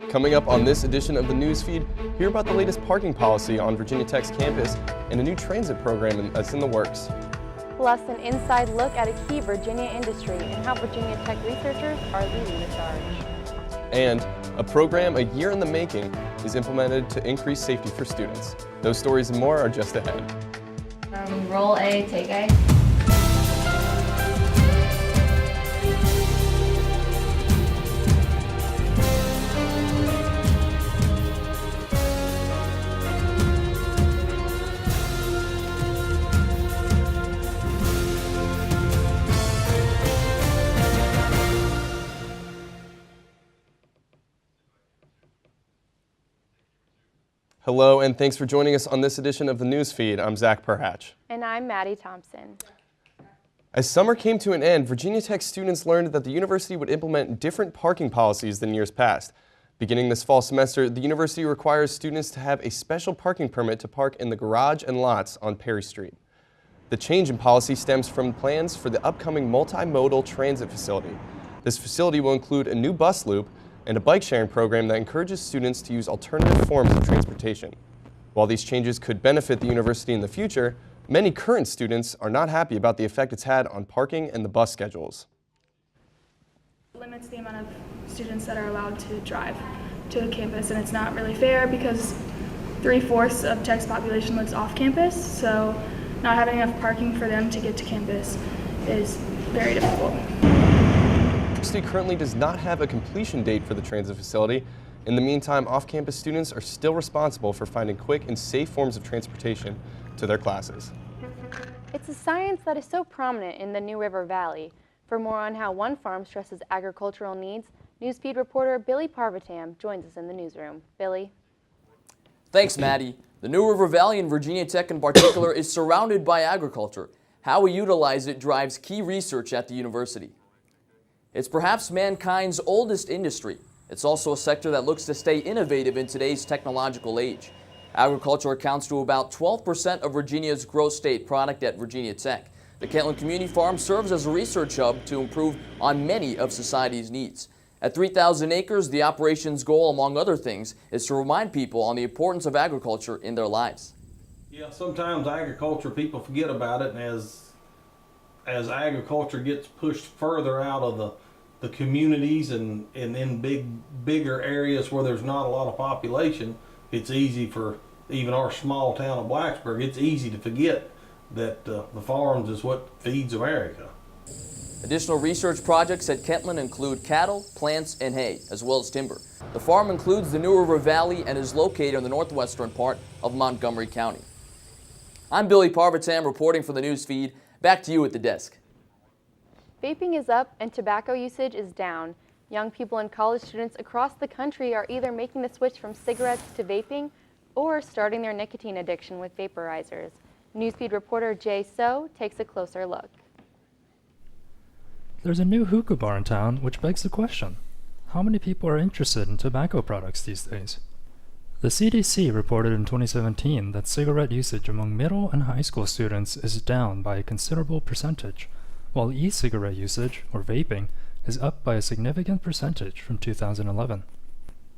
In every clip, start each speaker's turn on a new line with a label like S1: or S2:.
S1: Coming up on this edition of the newsfeed, hear about the latest parking policy on Virginia Tech's campus and a new transit program that's in the works.
S2: Plus, an inside look at a key Virginia industry and how Virginia Tech researchers are leading the charge.
S1: And a program a year in the making is implemented to increase safety for students. Those stories and more are just ahead.
S3: Roll A, take A.
S1: Hello, and thanks for joining us on this edition of the newsfeed. I'm Zach Perhatch.
S2: And I'm Maddie Thompson.
S1: As summer came to an end, Virginia Tech students learned that the university would implement different parking policies than years past. Beginning this fall semester, the university requires students to have a special parking permit to park in the garage and lots on Perry Street. The change in policy stems from plans for the upcoming multimodal transit facility. This facility will include a new bus loop and a bike sharing program that encourages students to use alternative forms of transportation. While these changes could benefit the university in the future, many current students are not happy about the effect it's had on parking and the bus schedules.
S4: It limits the amount of students that are allowed to drive to the campus, and it's not really fair because 3/4 of Tech's population lives off campus, so not having enough parking for them to get to campus is very difficult.
S1: The university currently does not have a completion date for the transit facility. In the meantime, off-campus students are still responsible for finding quick and safe forms of transportation to their classes.
S2: It's a science that is so prominent in the New River Valley. For more on how one farm stresses agricultural needs, newsfeed reporter Billy Parvatam joins us in the newsroom. Billy.
S5: Thanks, Maddie. The New River Valley and Virginia Tech in particular is surrounded by agriculture. How we utilize it drives key research at the university. It's perhaps mankind's oldest industry. It's also a sector that looks to stay innovative in today's technological age. Agriculture accounts to about 12% of Virginia's gross state product at Virginia Tech. The Kentland Community Farm serves as a research hub to improve on many of society's needs. At 3,000 acres, the operation's goal, among other things, is to remind people on the importance of agriculture in their lives.
S6: Yeah, sometimes agriculture, people forget about it, and as agriculture gets pushed further out of the communities and in bigger areas where there's not a lot of population, it's easy for even our small town of Blacksburg, it's easy to forget that the farms is what feeds America.
S5: Additional research projects at Kentland include cattle, plants, and hay, as well as timber. The farm includes the New River Valley and is located in the northwestern part of Montgomery County. I'm Billy Parvatam reporting for the newsfeed. Back to you at the desk.
S2: Vaping is up and tobacco usage is down. Young people and college students across the country are either making the switch from cigarettes to vaping or starting their nicotine addiction with vaporizers. Newsfeed reporter Jay So takes a closer look.
S7: There's a new hookah bar in town, which begs the question: how many people are interested in tobacco products these days? The CDC reported in 2017 that cigarette usage among middle and high school students is down by a considerable percentage, while e-cigarette usage, or vaping, is up by a significant percentage from 2011.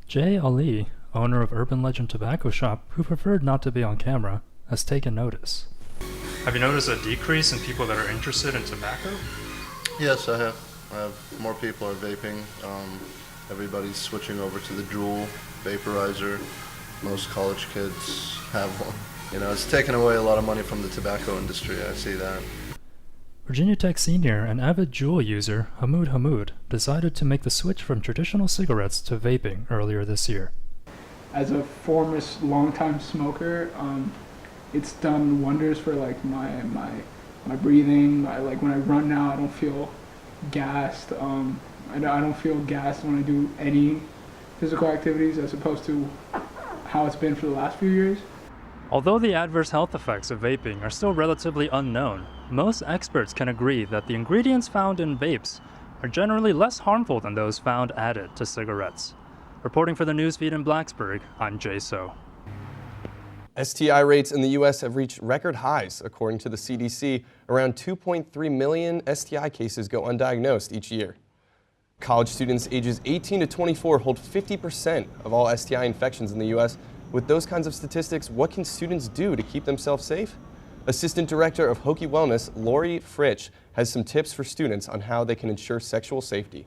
S7: Jay Ali, owner of Urban Legend Tobacco Shop, who preferred not to be on camera, has taken notice.
S8: Have you noticed a decrease in people that are interested in tobacco?
S9: Yes, I have more people are vaping. Everybody's switching over to the Juul vaporizer. Most college kids have one. You know, it's taken away a lot of money from the tobacco industry. I see that.
S7: Virginia Tech senior and avid Juul user Hamoud decided to make the switch from traditional cigarettes to vaping earlier this year.
S10: As a former longtime smoker, it's done wonders for like my breathing. Like when I run now, I don't feel gassed. I don't feel gassed when I do any physical activities, as opposed to how it's been for the last few years.
S7: Although the adverse health effects of vaping are still relatively unknown, most experts can agree that the ingredients found in vapes are generally less harmful than those found added to cigarettes. Reporting for the newsfeed in Blacksburg, I'm Jay So.
S1: STI rates in the U.S. have reached record highs. According to the CDC, around 2.3 million STI cases go undiagnosed each year. College students ages 18 to 24 hold 50% of all STI infections in the U.S. With those kinds of statistics, what can students do to keep themselves safe? Assistant Director of Hokie Wellness, Lori Fritsch, has some tips for students on how they can ensure sexual safety.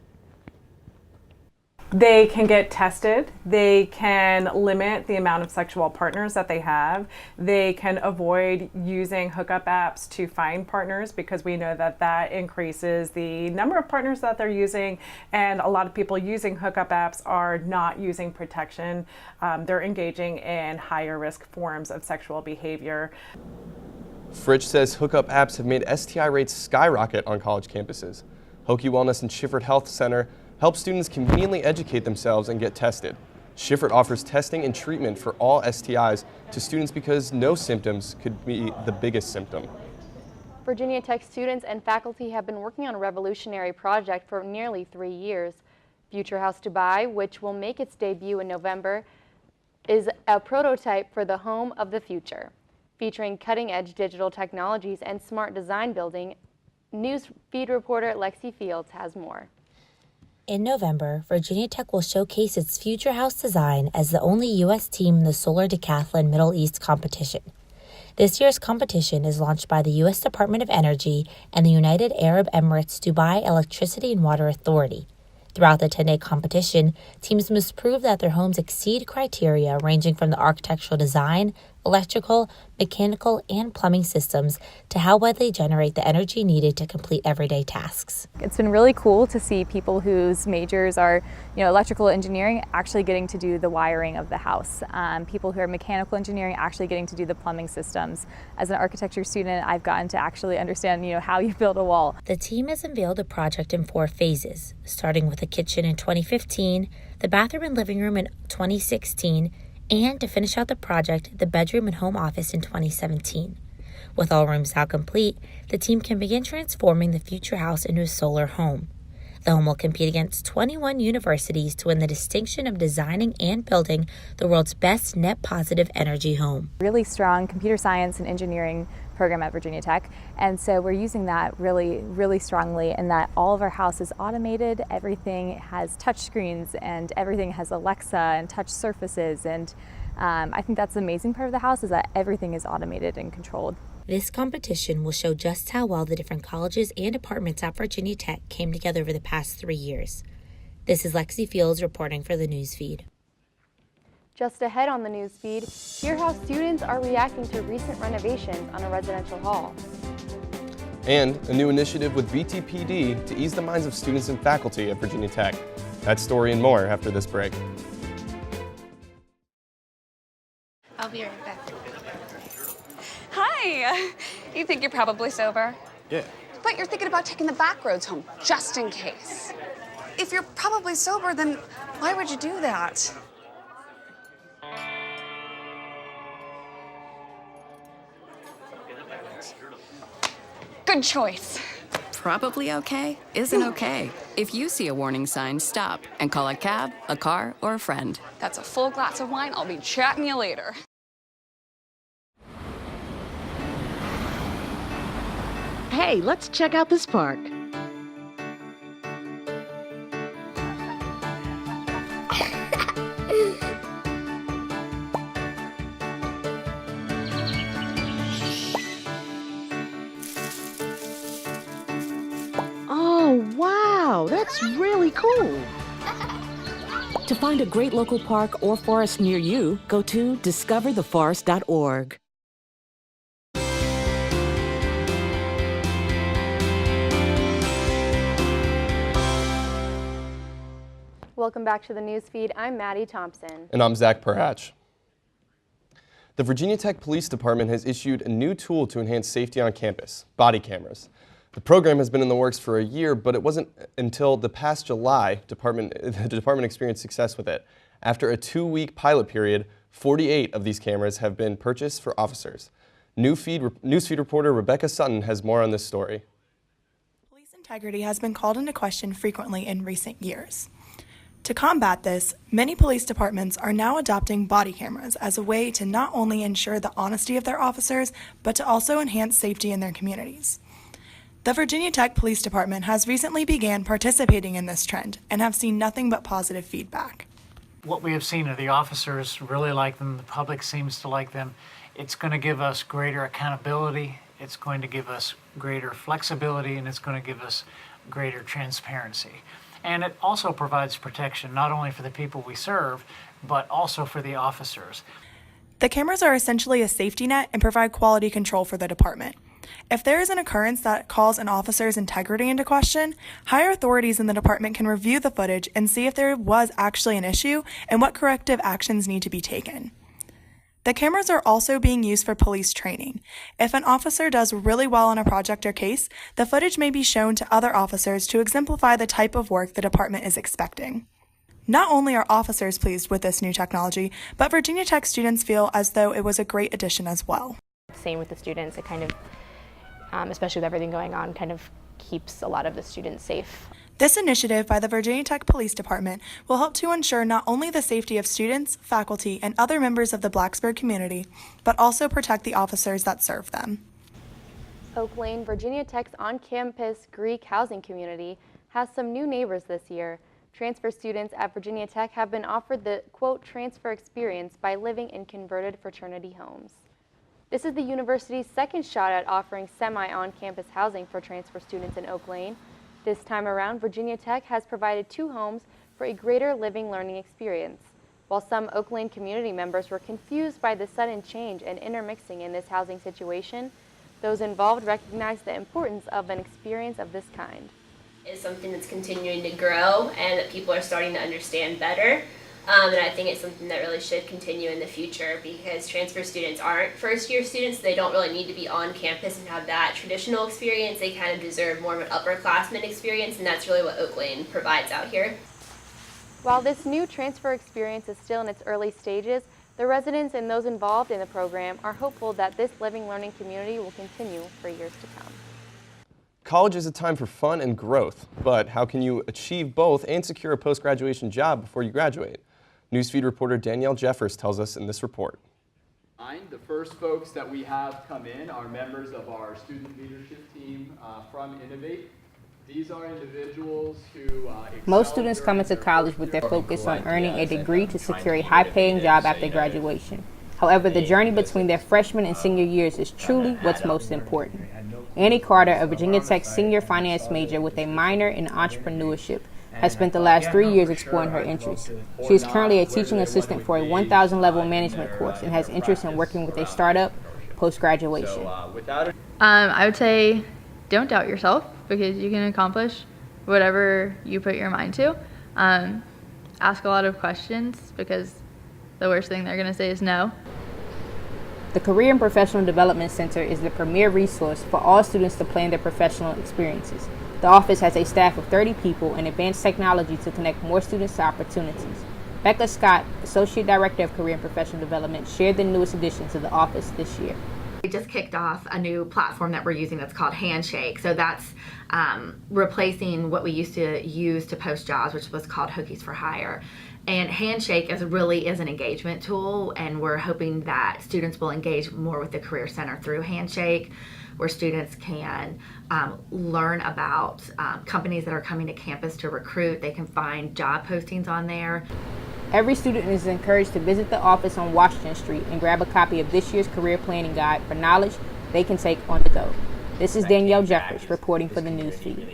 S11: They can get tested. They can limit the amount of sexual partners that they have. They can avoid using hookup apps to find partners because we know that that increases the number of partners that they're using. And a lot of people using hookup apps are not using protection. They're engaging in higher risk forms of sexual behavior.
S1: Fritsch says hookup apps have made STI rates skyrocket on college campuses. Hokie Wellness and Schifferdt Health Center help students conveniently educate themselves and get tested. Schifferdt offers testing and treatment for all STIs to students because no symptoms could be the biggest symptom.
S2: Virginia Tech students and faculty have been working on a revolutionary project for nearly 3 years. FutureHAUS Dubai, which will make its debut in November, is a prototype for the home of the future. Featuring cutting-edge digital technologies and smart design building, news feed reporter Lexi Fields has more.
S12: In November, Virginia Tech will showcase its FutureHAUS design as the only U.S. team in the Solar Decathlon Middle East competition. This year's competition is launched by the U.S. Department of Energy and the United Arab Emirates Dubai Electricity and Water Authority. Throughout the 10-day competition, teams must prove that their homes exceed criteria ranging from the architectural design, electrical, mechanical, and plumbing systems to how well they generate the energy needed to complete everyday tasks.
S13: It's been really cool to see people whose majors are, electrical engineering actually getting to do the wiring of the house. People who are mechanical engineering actually getting to do the plumbing systems. As an architecture student, I've gotten to actually understand, how you build a wall.
S12: The team has unveiled a project in 4 phases, starting with a kitchen in 2015, the bathroom and living room in 2016, and to finish out the project, the bedroom and home office in 2017. With all rooms now complete, the team can begin transforming the FutureHAUS into a solar home. The home will compete against 21 universities to win the distinction of designing and building the world's best net positive energy home.
S13: Really strong computer science and engineering program at Virginia Tech, and so we're using that really strongly in that all of our house is automated, everything has touch screens and everything has Alexa and touch surfaces, and I think that's the amazing part of the house is that everything is automated and controlled.
S12: This competition will show just how well the different colleges and departments at Virginia Tech came together over the past 3 years. This is Lexi Fields reporting for the newsfeed.
S2: Just ahead on the newsfeed, hear how students are reacting to recent renovations on a residential hall.
S1: And a new initiative with VTPD to ease the minds of students and faculty at Virginia Tech. That story and more after this break.
S14: I'll be right back.
S15: Hi! You think you're probably sober?
S14: Yeah.
S15: But you're thinking about taking the back roads home, just in case. If you're probably sober, then why would you do that? Good choice.
S16: Probably okay isn't okay. If you see a warning sign, stop and call a cab, a car, or a friend.
S15: That's a full glass of wine. I'll be chatting you later.
S17: Hey, let's check out this park. Oh, wow, that's really cool. To find a great local park or forest near you, go to discovertheforest.org.
S2: Welcome back to the newsfeed. I'm Maddie Thompson.
S1: And I'm Zach Perhatch. The Virginia Tech Police Department has issued a new tool to enhance safety on campus, body cameras. The program has been in the works for a year, but it wasn't until the past July the department experienced success with it. After a 2-week pilot period, 48 of these cameras have been purchased for officers. Newsfeed reporter Rebecca Sutton has more on this story.
S18: Police integrity has been called into question frequently in recent years. To combat this, many police departments are now adopting body cameras as a way to not only ensure the honesty of their officers, but to also enhance safety in their communities. The Virginia Tech Police Department has recently began participating in this trend and have seen nothing but positive feedback.
S19: What we have seen are the officers really like them, the public seems to like them. It's going to give us greater accountability, it's going to give us greater flexibility, and it's going to give us greater transparency. And it also provides protection not only for the people we serve, but also for the officers.
S18: The cameras are essentially a safety net and provide quality control for the department. If there is an occurrence that calls an officer's integrity into question, higher authorities in the department can review the footage and see if there was actually an issue and what corrective actions need to be taken. The cameras are also being used for police training. If an officer does really well on a project or case, the footage may be shown to other officers to exemplify the type of work the department is expecting. Not only are officers pleased with this new technology, but Virginia Tech students feel as though it was a great addition as well.
S20: Same with the students, it kind of, especially with everything going on, kind of keeps a lot of the students safe.
S18: This initiative by the Virginia Tech Police Department will help to ensure not only the safety of students, faculty, and other members of the Blacksburg community, but also protect the officers that serve them.
S2: Oak Lane, Virginia Tech's on-campus Greek housing community, has some new neighbors this year. Transfer students at Virginia Tech have been offered the, quote, transfer experience by living in converted fraternity homes. This is the university's second shot at offering semi-on-campus housing for transfer students in Oak Lane. This time around, Virginia Tech has provided 2 homes for a greater living learning experience. While some Oak Lane community members were confused by the sudden change and intermixing in this housing situation, those involved recognized the importance of an experience of this kind.
S21: Is something that's continuing to grow and that people are starting to understand better. And I think it's something that really should continue in the future because transfer students aren't first-year students. They don't really need to be on campus and have that traditional experience. They kind of deserve more of an upperclassman experience, and that's really what Oak Lane provides out here.
S2: While this new transfer experience is still in its early stages, the residents and those involved in the program are hopeful that this living learning community will continue for years to come.
S1: College is a time for fun and growth, but how can you achieve both and secure a post-graduation job before you graduate? Newsfeed reporter Danielle Jeffers tells us in this report.
S22: The first folks that we have come in are members of our student leadership team from Innovate. These are individuals who
S23: Most students come into college with their focus on earning a degree to secure a high-paying job after graduation. However, the journey between their freshman and senior years is truly what's most important. Annie Carter, a Virginia Tech senior finance major with a minor in entrepreneurship, has spent the last 3 years exploring her interests. She is currently a teaching assistant for a 1,000 level management course and has interest in working with a startup post-graduation.
S24: I would say don't doubt yourself because you can accomplish whatever you put your mind to. Ask a lot of questions because the worst thing they're going to say is no.
S23: The Career and Professional Development Center is the premier resource for all students to plan their professional experiences. The office has a staff of 30 people and advanced technology to connect more students to opportunities. Becca Scott, Associate Director of Career and Professional Development, shared the newest addition to the office this year.
S25: We just kicked off a new platform that we're using that's called Handshake. So that's replacing what we used to use to post jobs, which was called Hookies for Hire. And Handshake really is an engagement tool, and we're hoping that students will engage more with the Career Center through Handshake, where students can learn about companies that are coming to campus to recruit. They can find job postings on there.
S23: Every student is encouraged to visit the office on Washington Street and grab a copy of this year's career planning guide for knowledge they can take on the go. This is Danielle Jeffers reporting for the Newsfeed.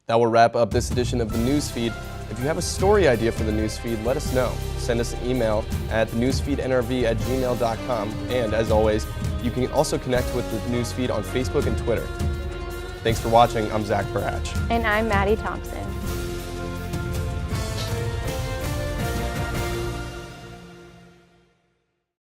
S1: That will wrap up this edition of the Newsfeed. If you have a story idea for the Newsfeed, let us know. Send us an email at newsfeednrv@gmail.com. And as always, you can also connect with the Newsfeed on Facebook and Twitter. Thanks for watching. I'm Zach Perhatch.
S2: And I'm Maddie Thompson.